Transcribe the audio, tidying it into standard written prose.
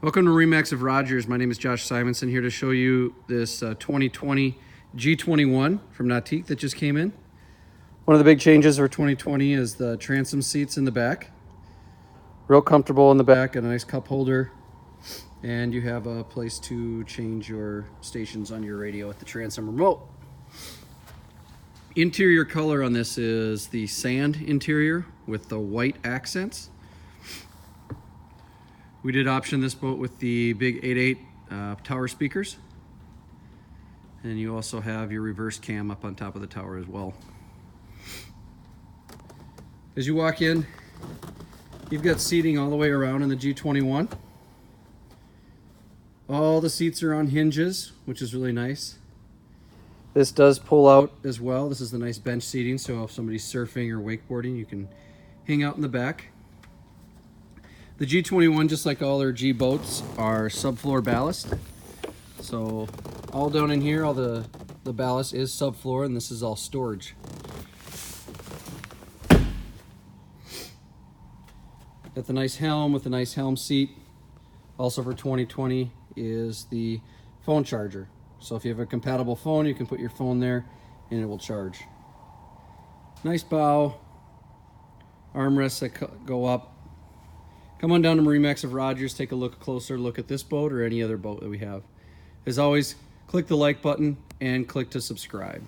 Welcome to MarineMax of Rogers. My name is Josh Simonson, here to show you this 2020 G21 from Nautique that just came in. One of the big changes for 2020 is the transom seats in the back. Real comfortable in the back, and a nice cup holder. And you have a place to change your stations on your radio with the transom remote. Interior color on this is the sand interior with the white accents. We did option this boat with the big 8.8 tower speakers. And you also have your reverse cam up on top of the tower as well. As you walk in, you've got seating all the way around in the G21. All the seats are on hinges, which is really nice. This does pull out as well. This is the nice bench seating, so if somebody's surfing or wakeboarding, you can hang out in the back. The G21, just like all their G boats, are subfloor ballast. So all down in here, all the ballast is subfloor, and this is all storage. Got the nice helm with the nice helm seat. Also for 2020 is the phone charger. So if you have a compatible phone, you can put your phone there and it will charge. Nice bow, armrests that go up. Come on down to MarineMax of Rogers, take a closer look at this boat or any other boat that we have. As always, click the like button and click to subscribe.